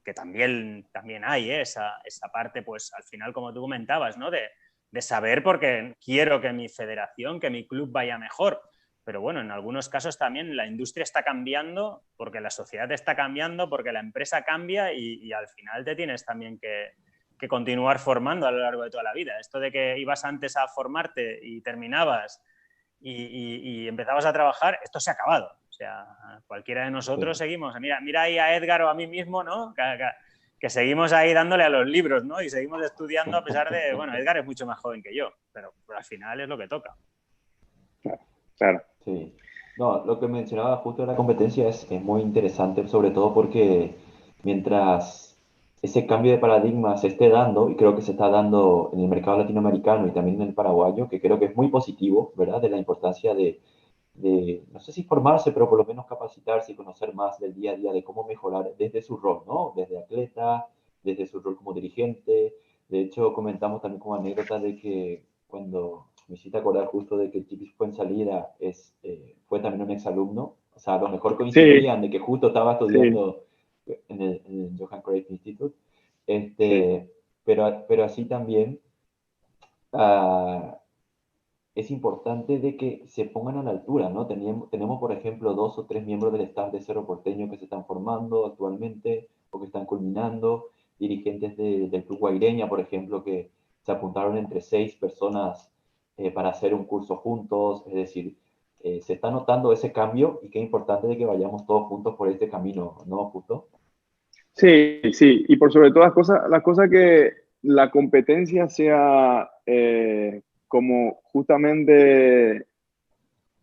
que también hay esa parte, pues al final, como tú comentabas, ¿no? De saber porque quiero que mi federación, que mi club vaya mejor. Pero bueno, en algunos casos también la industria está cambiando porque la sociedad está cambiando, porque la empresa cambia y al final te tienes también que continuar formando a lo largo de toda la vida. Esto de que ibas antes a formarte y terminabas y empezabas a trabajar, esto se ha acabado. O sea, cualquiera de nosotros seguimos. Mira ahí a Edgar o a mí mismo, ¿no? Que seguimos ahí dándole a los libros, ¿no? Y seguimos estudiando a pesar de, bueno, Edgar es mucho más joven que yo, pero al final es lo que toca. Claro. Sí. No, lo que mencionaba justo de la competencia es muy interesante, sobre todo porque mientras ese cambio de paradigma se esté dando, y creo que se está dando en el mercado latinoamericano y también en el paraguayo, que creo que es muy positivo, ¿verdad? De la importancia no sé si formarse, pero por lo menos capacitarse y conocer más del día a día de cómo mejorar desde su rol, ¿no? Desde atleta, desde su rol como dirigente. De hecho, comentamos también como anécdota de que cuando me hiciste acordar justo de que el Chiquis fue en salida, fue también un exalumno. O sea, a lo mejor Sí, coincidían de que justo estaba sí, estudiando en el Johan Cruyff Institute. sí. Pero así también ah, es importante de que se pongan a la altura, ¿no? Tenemos, por ejemplo, 2 o 3 miembros del staff de Cerro Porteño que se están formando actualmente o que están culminando, dirigentes del Club Guaireña, por ejemplo, que se apuntaron entre 6 personas para hacer un curso juntos, es decir, se está notando ese cambio y qué importante de que vayamos todos juntos por este camino, ¿no, Justo? Sí, sí, y por sobre todas las cosas que la competencia sea como justamente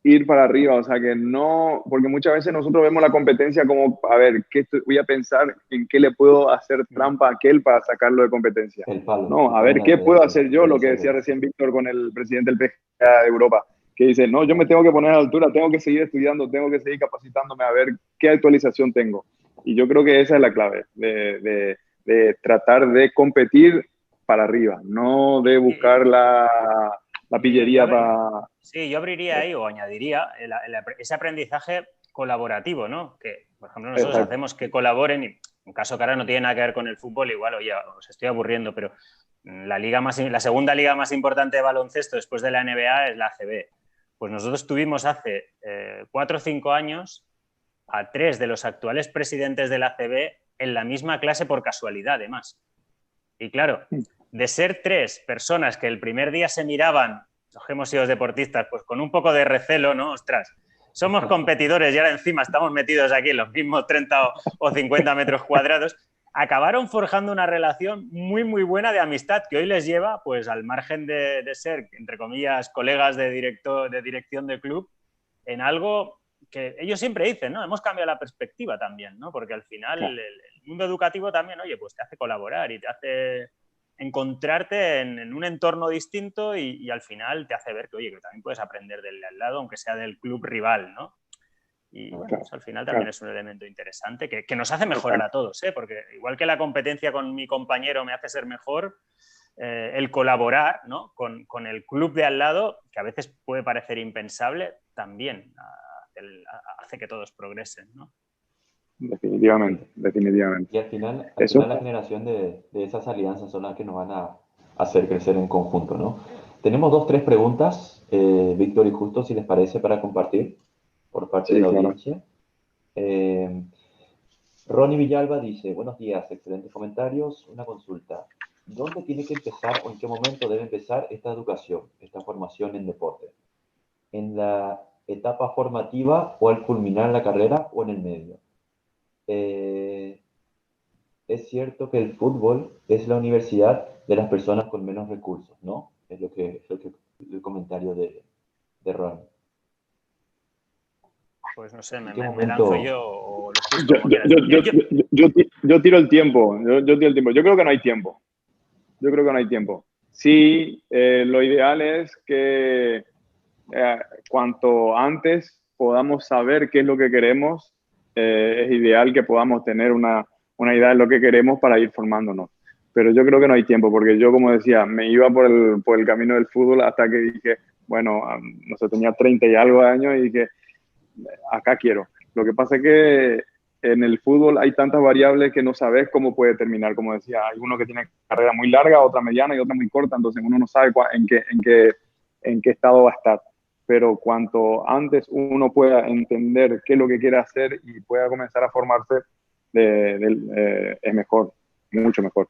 ir para arriba, o sea, que no, porque muchas veces nosotros vemos la competencia como, a ver, voy a pensar en qué le puedo hacer trampa a aquel para sacarlo de competencia. El palo, No, el a palo ver, en las ¿qué puedo ruedas hacer yo? de Lo la que decía cerveza. recién Víctor con el presidente del PGA de Europa, que dice, no, yo me tengo que poner a la altura, tengo que seguir estudiando, tengo que seguir capacitándome a ver qué actualización tengo. Y yo creo que esa es la clave, de tratar de competir para arriba, no de buscar la pillería para... Sí, yo abriría ahí o añadiría ese aprendizaje colaborativo, ¿no? Que, por ejemplo, nosotros Exacto. hacemos que colaboren y en caso que ahora no tiene nada que ver con el fútbol, igual, oye, os estoy aburriendo, pero la segunda liga más importante de baloncesto después de la NBA es la ACB. Pues nosotros tuvimos hace 4 o 5 años a 3 de los actuales presidentes de la ACB en la misma clase por casualidad, además. Y claro, de ser 3 personas que el primer día se miraban, los que hemos sido deportistas, pues con un poco de recelo, ¿no? Ostras, somos competidores y ahora encima estamos metidos aquí en los mismos 30 o 50 metros cuadrados, acabaron forjando una relación muy, muy buena de amistad que hoy les lleva, pues al margen de ser, entre comillas, colegas de dirección de club, en algo que ellos siempre dicen, ¿no? Hemos cambiado la perspectiva también, ¿no? Porque al final Claro. el mundo educativo también, oye, pues te hace colaborar y te hace encontrarte en un entorno distinto y al final te hace ver que, oye, que también puedes aprender del al lado, aunque sea del club rival, ¿no? Y bueno, Claro, pues al final también es un elemento interesante que nos hace mejorar a todos, ¿eh? Porque igual que la competencia con mi compañero me hace ser mejor, el colaborar, ¿no? con el club de al lado, que a veces puede parecer impensable, también hace que todos progresen, ¿no? definitivamente, definitivamente. Y al final Eso, la generación de esas alianzas son las que nos van a hacer crecer en conjunto, ¿no? Tenemos dos, tres preguntas, Víctor y Justo, si les parece, para compartir por parte de sí, la claro. audiencia. Eh, Ronnie Villalba dice, buenos días, excelentes comentarios. Una consulta. ¿Dónde tiene que empezar o en qué momento debe empezar esta educación, esta formación en deporte? ¿En la etapa formativa o al culminar la carrera o en el medio? Eh, es cierto que el fútbol es la universidad de las personas con menos recursos, ¿no? Es lo que el comentario de Ronnie. Pues no sé, ¿En qué me lanzo momento? yo o lo justo Yo, como yo, quieras. yo, yo tiro el tiempo, yo tiro el tiempo. Yo creo que no hay tiempo. Yo creo que no hay tiempo. Sí, lo ideal es que cuanto antes podamos saber qué es lo que queremos, es ideal que podamos tener una idea de lo que queremos para ir formándonos. Pero yo creo que no hay tiempo, porque yo, como decía, me iba por el camino del fútbol hasta que dije, bueno, no sé, tenía 30 y algo de años y dije, acá quiero. Lo que pasa es que en el fútbol hay tantas variables que no sabes cómo puede terminar. Como decía, hay uno que tiene carrera muy larga, otra mediana y otra muy corta, entonces uno no sabe en qué estado va a estar. Pero cuanto antes uno pueda entender qué es lo que quiere hacer y pueda comenzar a formarse, es mejor, mucho mejor.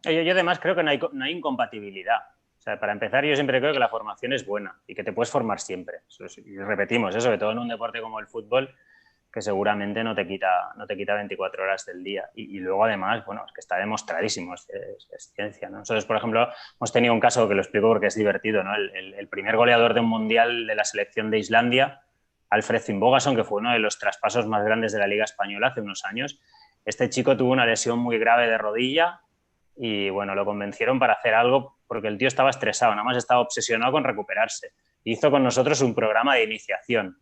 Yo además creo que no hay incompatibilidad. O sea, para empezar, yo siempre creo que la formación es buena y que te puedes formar siempre. Y repetimos eso, sobre todo en un deporte como el fútbol, que seguramente no te quita 24 horas del día. Y luego, además, bueno, es que está demostradísimo, es ciencia, ¿no? Nosotros, por ejemplo, hemos tenido un caso que lo explico porque es divertido, ¿no? El primer goleador de un mundial de la selección de Islandia, Alfred Finnbogason, que fue uno de los traspasos más grandes de la Liga Española hace unos años. Este chico tuvo una lesión muy grave de rodilla y, bueno, lo convencieron para hacer algo porque el tío estaba estresado, nada más estaba obsesionado con recuperarse. Hizo con nosotros un programa de iniciación.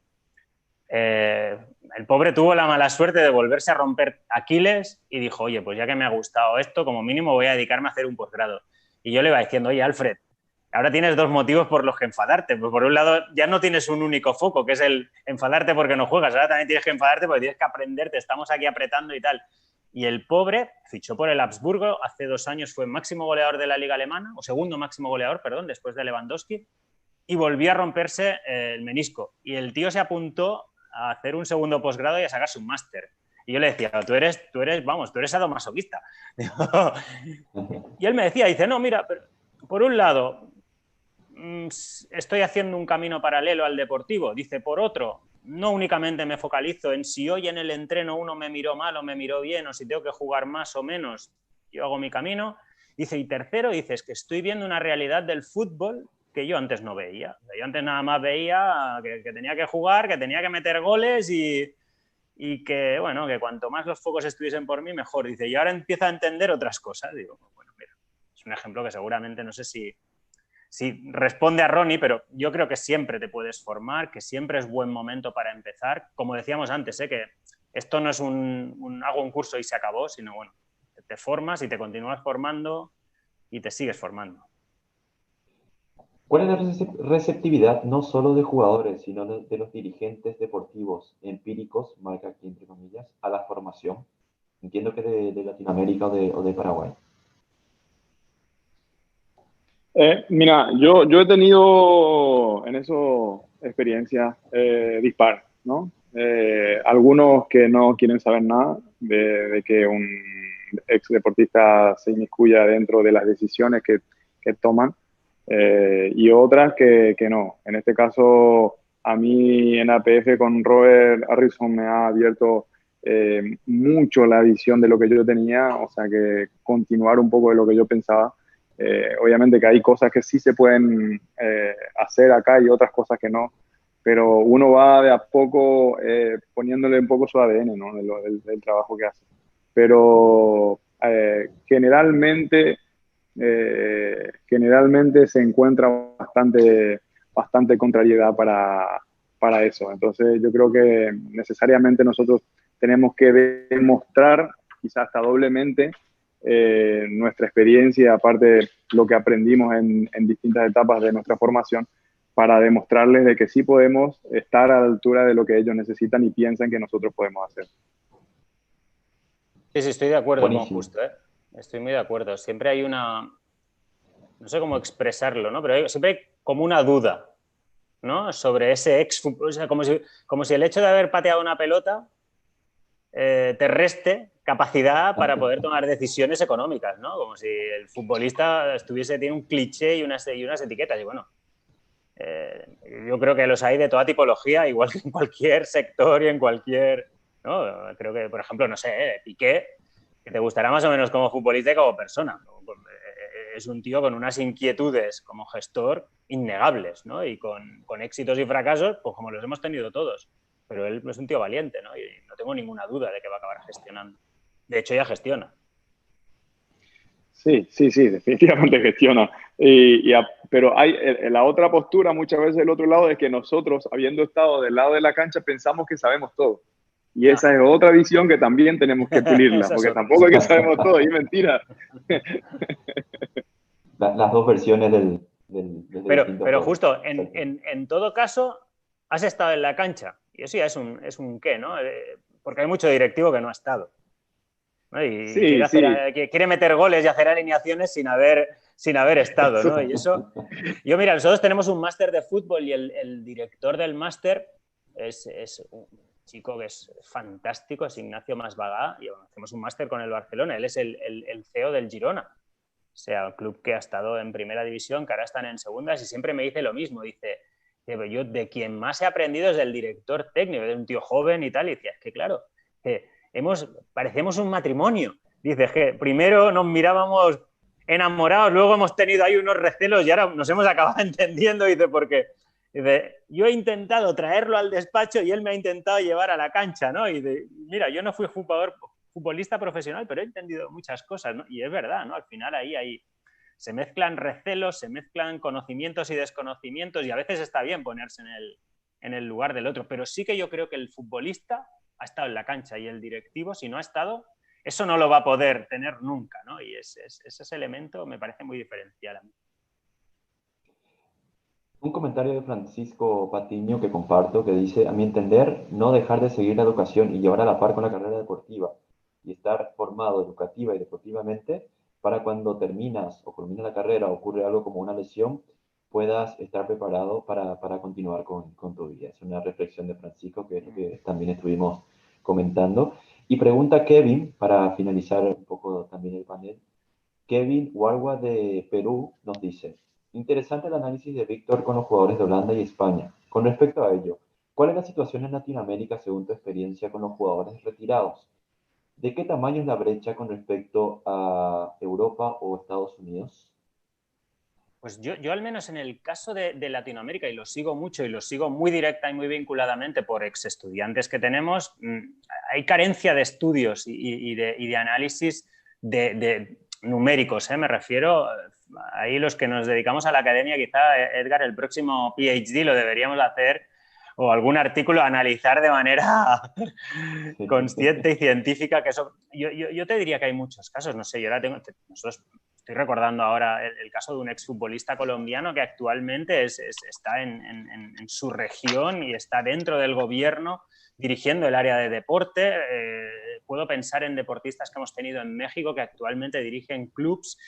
El pobre tuvo la mala suerte de volverse a romper Aquiles y dijo, oye, pues ya que me ha gustado esto, como mínimo voy a dedicarme a hacer un posgrado. Y yo le iba diciendo, oye, Alfred, ahora tienes dos motivos por los que enfadarte. Pues por un lado, ya no tienes un único foco, que es el enfadarte porque no juegas. Ahora también tienes que enfadarte porque tienes que aprender, te estamos aquí apretando y tal. Y el pobre fichó por el Habsburgo, hace 2 años fue máximo goleador de la Liga Alemana, o segundo máximo goleador, perdón, después de Lewandowski, y volvió a romperse el menisco. Y el tío se apuntó a hacer un segundo posgrado y a sacarse un máster. Y yo le decía, tú eres sadomasoquista. Y él me decía, dice, no, mira, pero, por un lado, estoy haciendo un camino paralelo al deportivo. Dice, por otro, no únicamente me focalizo en si hoy en el entreno uno me miró mal o me miró bien, o si tengo que jugar más o menos, yo hago mi camino. Dice, y tercero, dice, es que estoy viendo una realidad del fútbol que yo antes no veía. Yo antes nada más veía que tenía que jugar, que tenía que meter goles y que, bueno, que cuanto más los focos estuviesen por mí, mejor. Dice, y ahora empiezo a entender otras cosas. Digo, bueno, mira, es un ejemplo que seguramente, no sé si responde a Ronnie, pero yo creo que siempre te puedes formar, que siempre es buen momento para empezar. Como decíamos antes, que esto no es hago un curso y se acabó, sino, bueno, te formas y te continúas formando y te sigues formando. ¿Cuál es la receptividad no solo de jugadores, sino de los dirigentes deportivos empíricos, marca aquí entre comillas, a la formación? Entiendo que de Latinoamérica o de Paraguay. Mira, yo he tenido en eso experiencias dispares, ¿no? Algunos que no quieren saber nada de que un ex deportista se inmiscuya dentro de las decisiones que toman, y otras que no. En este caso, a mí en APF con Robert Harrison me ha abierto mucho la visión de lo que yo tenía, o sea que continuar un poco de lo que yo pensaba. Obviamente que hay cosas que sí se pueden hacer acá y otras cosas que no, pero uno va de a poco poniéndole un poco su ADN, ¿no? Del trabajo que hace. Pero generalmente se encuentra bastante contrariedad para eso. Entonces yo creo que necesariamente nosotros tenemos que demostrar, quizás hasta doblemente, nuestra experiencia, aparte de lo que aprendimos en distintas etapas de nuestra formación, para demostrarles de que sí podemos estar a la altura de lo que ellos necesitan y piensan que nosotros podemos hacer. Sí, estoy de acuerdo Buenísimo. con Justo, ¿eh? Estoy muy de acuerdo. Siempre hay una... No sé cómo expresarlo, ¿no? Pero siempre hay como una duda, ¿no? Sobre ese o sea, como si el hecho de haber pateado una pelota te reste capacidad para poder tomar decisiones económicas, ¿no? Como si el futbolista tiene un cliché y unas etiquetas. Y bueno, yo creo que los hay de toda tipología, igual que en cualquier sector y en cualquier... ¿no? Creo que, por ejemplo, no sé, Piqué, que te gustará más o menos como futbolista y como persona. Es un tío con unas inquietudes como gestor innegables, ¿no? Y con éxitos y fracasos, pues como los hemos tenido todos. Pero él es un tío valiente, ¿no? Y no tengo ninguna duda de que va a acabar gestionando. De hecho, ya gestiona. Sí, definitivamente gestiona. Pero hay la otra postura, muchas veces del otro lado, es que nosotros, habiendo estado del lado de la cancha, pensamos que sabemos todo. Y esa es otra visión que también tenemos que pulirla, porque tampoco es que sabemos todo, y es mentira. Las dos versiones del pero justo, en todo caso, has estado en la cancha. Y eso ya es un qué, ¿no? Porque hay mucho directivo que no ha estado, ¿no? Y sí, quiere meter goles y hacer alineaciones sin haber estado, ¿no? Y eso... Mira, nosotros tenemos un máster de fútbol y el director del máster es un chico que es fantástico, es Ignacio Masvagá, y bueno, hacemos un máster con el Barcelona. Él es el CEO del Girona. O sea, el club que ha estado en primera división, que ahora están en segundas, y siempre me dice lo mismo. Dice, yo de quien más he aprendido es del director técnico, de un tío joven y tal. Y decía, es que claro, parecemos un matrimonio. Dice, es que primero nos mirábamos enamorados, luego hemos tenido ahí unos recelos y ahora nos hemos acabado entendiendo. Dice, porque yo he intentado traerlo al despacho y él me ha intentado llevar a la cancha, ¿no? Y mira, yo no fui futbolista profesional, pero he entendido muchas cosas, ¿no? Y es verdad, ¿no? Al final ahí se mezclan recelos, se mezclan conocimientos y desconocimientos, y a veces está bien ponerse en el lugar del otro, pero sí que yo creo que el futbolista ha estado en la cancha y el directivo, si no ha estado, eso no lo va a poder tener nunca, ¿no? Y ese elemento me parece muy diferencial a mí. Un comentario de Francisco Patiño que comparto, que dice, a mi entender, no dejar de seguir la educación y llevar a la par con la carrera deportiva y estar formado educativa y deportivamente para cuando terminas o culmina la carrera o ocurre algo como una lesión, puedas estar preparado para continuar con tu vida. Es una reflexión de Francisco que también estuvimos comentando. Y pregunta Kevin, para finalizar un poco también el panel, Kevin Warwa de Perú nos dice, interesante el análisis de Víctor con los jugadores de Holanda y España. Con respecto a ello, ¿cuál es la situación en Latinoamérica según tu experiencia con los jugadores retirados? ¿De qué tamaño es la brecha con respecto a Europa o Estados Unidos? Pues yo al menos en el caso de Latinoamérica, y lo sigo mucho y lo sigo muy directa y muy vinculadamente por ex estudiantes que tenemos, hay carencia de estudios y de análisis de numéricos, me refiero. Ahí los que nos dedicamos a la academia, quizá, Edgar, el próximo PhD lo deberíamos hacer, o algún artículo, analizar de manera consciente y científica, que eso... Yo te diría que hay muchos casos, no sé, nosotros... Estoy recordando ahora el caso de un exfutbolista colombiano que actualmente está en su región y está dentro del gobierno dirigiendo el área de deporte. Puedo pensar en deportistas que hemos tenido en México que actualmente dirigen clubs.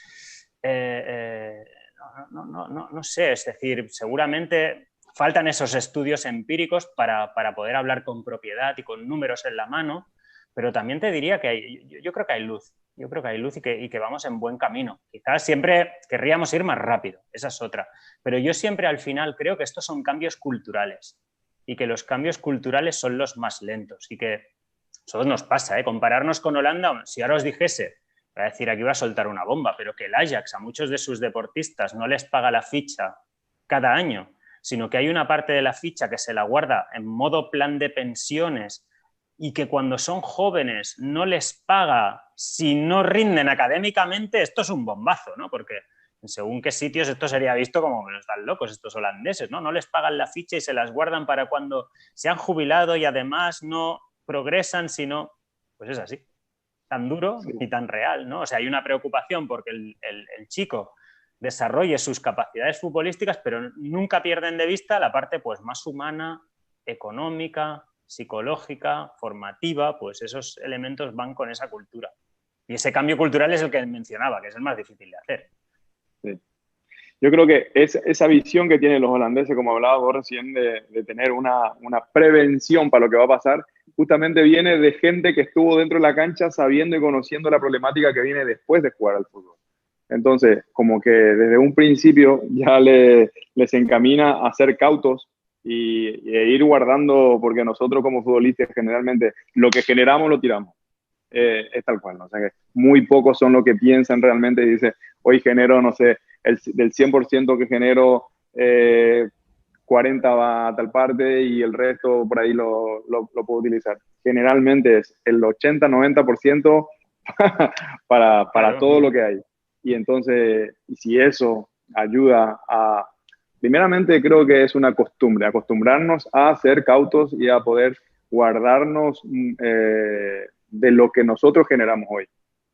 No sé, es decir, seguramente faltan esos estudios empíricos para poder hablar con propiedad y con números en la mano, pero también te diría que yo creo que hay luz. Yo creo que hay luz y que vamos en buen camino. Quizás siempre querríamos ir más rápido, esa es otra. Pero yo siempre al final creo que estos son cambios culturales y que los cambios culturales son los más lentos y que eso nos pasa, compararnos con Holanda. Si ahora os dijese, voy a decir, aquí voy a soltar una bomba, pero que el Ajax a muchos de sus deportistas no les paga la ficha cada año, sino que hay una parte de la ficha que se la guarda en modo plan de pensiones y que cuando son jóvenes no les paga si no rinden académicamente, esto es un bombazo, ¿no? Porque según qué sitios esto sería visto como que están locos estos holandeses, ¿no? No les pagan la ficha y se las guardan para cuando se han jubilado y además no progresan, sino, pues es así, tan duro y tan real, ¿no? O sea, hay una preocupación porque el chico desarrolle sus capacidades futbolísticas, pero nunca pierden de vista la parte pues más humana, económica, psicológica, formativa, pues esos elementos van con esa cultura. Y ese cambio cultural es el que mencionaba, que es el más difícil de hacer. Sí. Yo creo que esa visión que tienen los holandeses, como hablabas vos recién, de tener una prevención para lo que va a pasar, justamente viene de gente que estuvo dentro de la cancha sabiendo y conociendo la problemática que viene después de jugar al fútbol. Entonces, como que desde un principio ya les encamina a ser cautos e ir guardando, porque nosotros como futbolistas generalmente lo que generamos lo tiramos. Es tal cual, ¿no? O sea que muy pocos son los que piensan realmente y dicen, hoy genero, no sé, del 100% que genero, 40 va a tal parte y el resto por ahí lo puedo utilizar. Generalmente es el 80-90% para todo lo que hay. Y entonces, si eso ayuda a, primeramente creo que es una costumbre, acostumbrarnos a ser cautos y a poder guardarnos de lo que nosotros generamos hoy.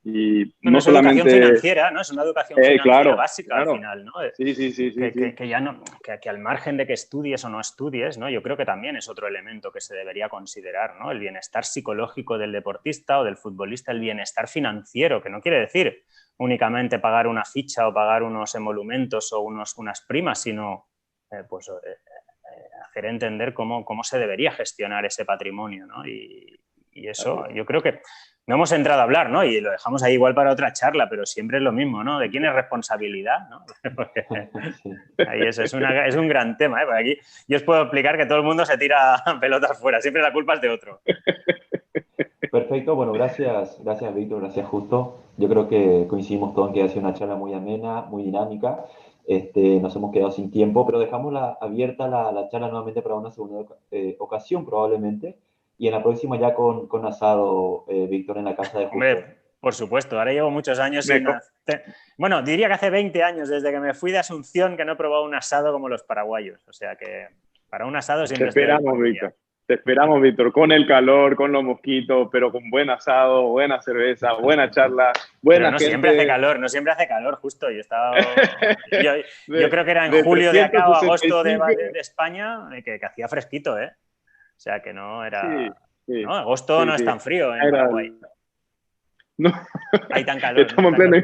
Y no es solamente educación financiera, ¿no? Es una educación financiera claro, básica claro. al final, ¿no? Sí. Que ya no, que al margen de que estudies o no estudies, ¿no? Yo creo que también es otro elemento que se debería considerar, ¿no? El bienestar psicológico del deportista o del futbolista, el bienestar financiero, que no quiere decir únicamente pagar una ficha o pagar unos emolumentos o unas primas, sino hacer entender cómo se debería gestionar ese patrimonio, ¿no? Y eso yo creo que no hemos entrado a hablar, ¿no? Y lo dejamos ahí igual para otra charla, pero siempre es lo mismo, ¿no? ¿De quién es responsabilidad? ¿No? Ahí es un gran tema, ¿eh? Porque aquí yo os puedo explicar que todo el mundo se tira pelotas fuera, siempre la culpa es de otro. Perfecto, bueno, gracias Víctor, gracias Justo. Yo creo que coincidimos todos en que ha sido una charla muy amena, muy dinámica. Nos hemos quedado sin tiempo, pero dejamos abierta la charla nuevamente para una segunda ocasión probablemente. Y en la próxima ya con asado, Víctor, en la casa de Justo. Hombre, por supuesto, ahora llevo muchos años sin hacer... Bueno, diría que hace 20 años desde que me fui de Asunción que no he probado un asado como los paraguayos. O sea que para un asado siempre estoy Víctor. Te esperamos, Víctor, con el calor, con los mosquitos, pero con buen asado, buena cerveza, buena charla, buena pero no gente. Siempre hace calor, no siempre hace calor, justo. Yo creo que era en julio de acá o agosto de España que hacía fresquito, ¿eh? O sea que no era... Sí, ¿no? Agosto no es tan frío en Paraguay. No. Hay tan calor. Estamos en pleno...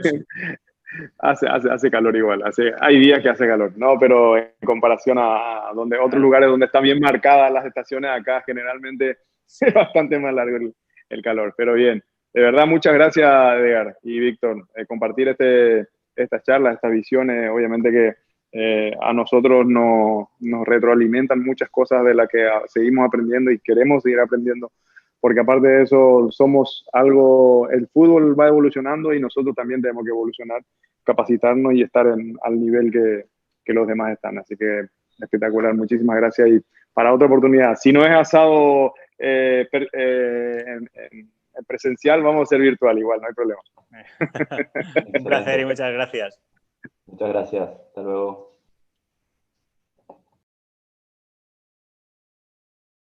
Hace calor igual, hay días que hace calor, ¿no? Pero en comparación a otros lugares donde están bien marcadas las estaciones, acá generalmente es bastante más largo el calor. Pero bien, de verdad, muchas gracias, Edgar y Víctor, compartir estas charlas, estas visiones, obviamente que a nosotros nos retroalimentan muchas cosas de las que seguimos aprendiendo y queremos seguir aprendiendo. Porque aparte de eso, el fútbol va evolucionando y nosotros también tenemos que evolucionar, capacitarnos y estar al nivel que los demás están. Así que espectacular, muchísimas gracias. Y para otra oportunidad, si no es asado en presencial, vamos a hacer virtual igual, no hay problema. Un placer y muchas gracias. Muchas gracias, hasta luego.